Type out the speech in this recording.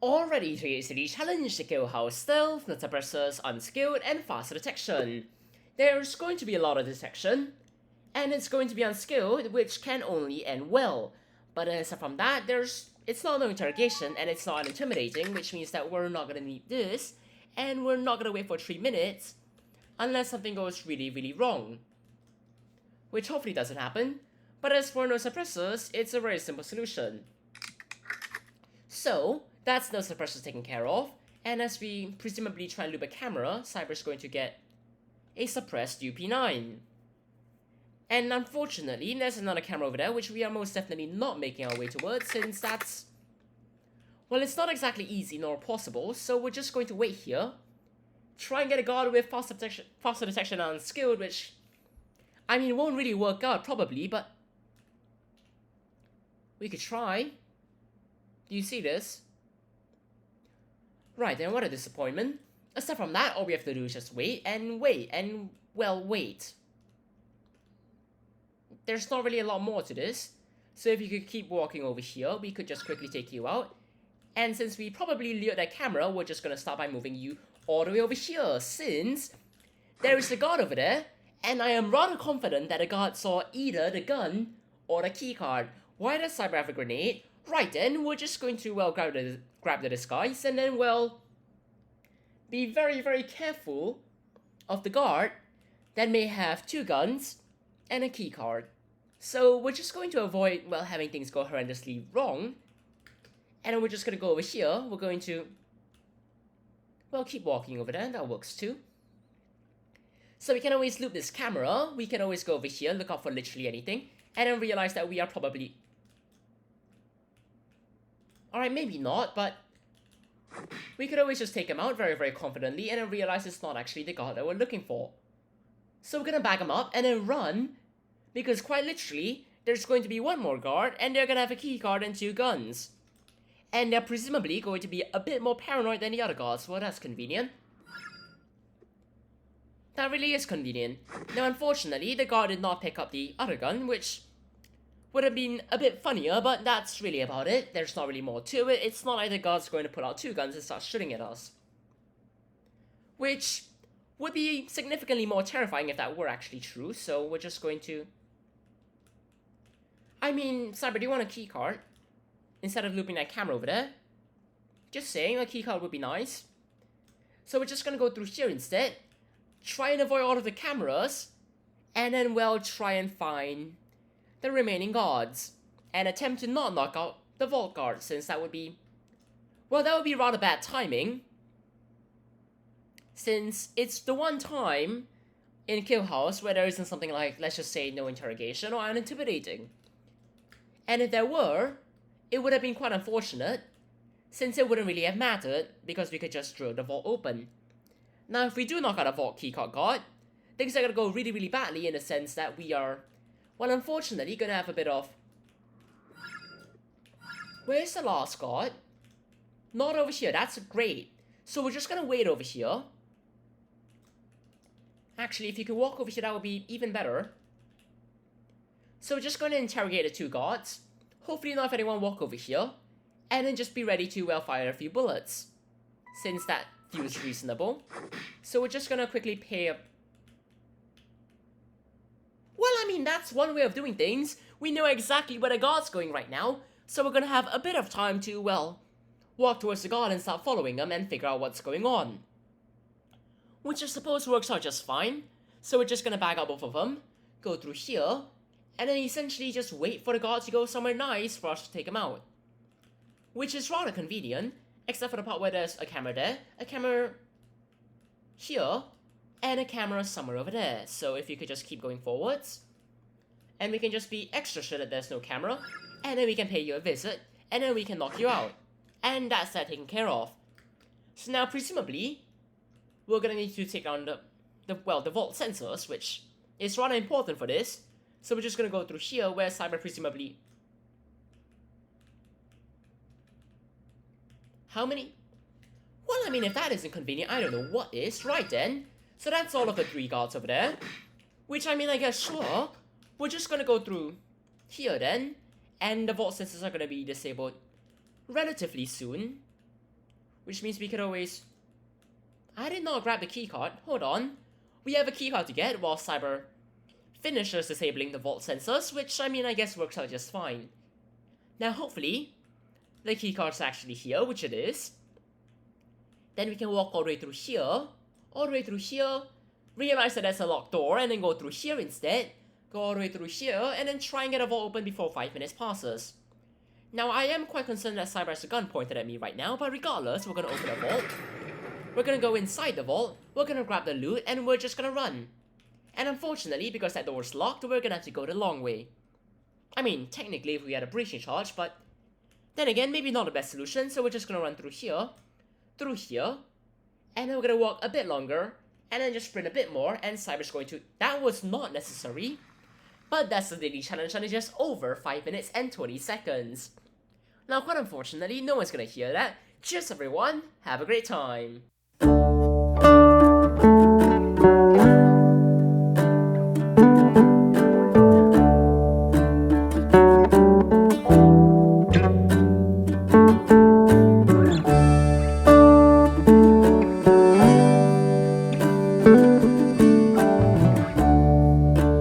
Already to easily challenge the Killhouse stealth, the Suppressors, Unskilled, and faster detection. There's going to be a lot of detection, and it's going to be Unskilled, which can only end well. But aside from that, it's not no interrogation, and it's not intimidating, which means that we're not gonna need this, and we're not gonna wait for 3 minutes, unless something goes really, really wrong. Which hopefully doesn't happen, but as for no suppressors, it's a very simple solution. So, that's no suppressors taken care of, and as we presumably try and loop a camera, Cyber's going to get a suppressed UP9. And unfortunately, there's another camera over there, which we are most definitely not making our way towards, since that's... well, it's not exactly easy nor possible, so we're just going to wait here, try and get a guard with faster detection and Unskilled, which... I mean, it won't really work out, probably, but... we could try. Do you see this? Right, then what a disappointment. Aside from that, all we have to do is just wait, and, well, wait. There's not really a lot more to this, so if you could keep walking over here, we could just quickly take you out. And since we probably lured that camera, we're just gonna start by moving you all the way over here, since there is a guard over there, and I am rather confident that the guard saw either the gun or the keycard. Why does Cyber have a grenade? Right then, we're just going to, well, grab the disguise, and then, well, be very, very careful of the guard that may have 2 guns and a keycard. So we're just going to avoid, well, having things go horrendously wrong. And then we're just going to go over here. We're going to, well, keep walking over there. That works too. So we can always loop this camera. We can always go over here, look out for literally anything. And then realize that we are probably... alright, maybe not, but... we could always just take him out very, very confidently and then realize it's not actually the guard that we're looking for. So we're gonna bag him up and then run, because quite literally, there's going to be one more guard, and they're gonna have a keycard and 2 guns. And they're presumably going to be a bit more paranoid than the other guards, well, that's convenient. That really is convenient. Now, unfortunately, the guard did not pick up the other gun, which would have been a bit funnier, but that's really about it. There's not really more to it. It's not like the guard's going to pull out 2 guns and start shooting at us. Which would be significantly more terrifying if that were actually true, so we're just going to... I mean, Cyber, do you want a keycard? Instead of looping that camera over there? Just saying, a keycard would be nice. So we're just gonna go through here instead, try and avoid all of the cameras, and then, well, try and find the remaining guards, and attempt to not knock out the vault guard, since that would be... well, that would be rather bad timing, since it's the one time in Killhouse where there isn't something like, let's just say, no interrogation or unintimidating. And if there were, it would have been quite unfortunate, since it wouldn't really have mattered, because we could just drill the vault open. Now, if we do knock out a vault keycard guard, things are gonna go really, really badly in the sense that we are, well, unfortunately, gonna have a bit of... where's the last guard? Not over here, that's great. So we're just gonna wait over here. Actually, if you could walk over here, that would be even better. So we're just gonna interrogate the 2 guards. Hopefully not have anyone walk over here. And then just be ready to, well, fire a few bullets, since that feels reasonable. So we're just gonna quickly pay up... well, I mean, that's one way of doing things. We know exactly where the guard's going right now, so we're gonna have a bit of time to, well, walk towards the guard and start following them and figure out what's going on. Which I suppose works out just fine. So we're just gonna bag up both of them, go through here, and then essentially just wait for the guard to go somewhere nice for us to take him out. Which is rather convenient, except for the part where there's a camera there, a camera here, and a camera somewhere over there. So if you could just keep going forwards, and we can just be extra sure that there's no camera, and then we can pay you a visit, and then we can knock you out. And that's that taken care of. So now, presumably, we're gonna need to take down the vault sensors, which is rather important for this. So we're just gonna go through here, where Cyber presumably... how many? Well, I mean, if that isn't convenient, I don't know what is. Right then. So that's all of the 3 guards over there. Which, I mean, I guess, sure. We're just gonna go through here then. And the vault sensors are gonna be disabled relatively soon. which means we could always... I did not grab the keycard. Hold on. We have a keycard to get while Cyber finishes disabling the vault sensors, which, I mean, I guess works out just fine. Now, hopefully, the keycard's actually here, which it is. Then we can walk all the way through here, realize that there's a locked door, and then go through here instead, go all the way through here, and then try and get a vault open before 5 minutes passes. Now, I am quite concerned that Cyber has a gun pointed at me right now, but regardless, we're gonna open the vault. We're gonna go inside the vault, we're gonna grab the loot, and we're just gonna run. And unfortunately, because that door's locked, we're gonna have to go the long way. I mean, technically if we had a breaching charge, but then again, maybe not the best solution, so we're just gonna run through here, and then we're gonna walk a bit longer, and then just sprint a bit more, and Cyber's going to... That was not necessary, but that's the daily challenge, and it's just over 5 minutes and 20 seconds. Now, quite unfortunately, no one's gonna hear that. Cheers everyone, have a great time.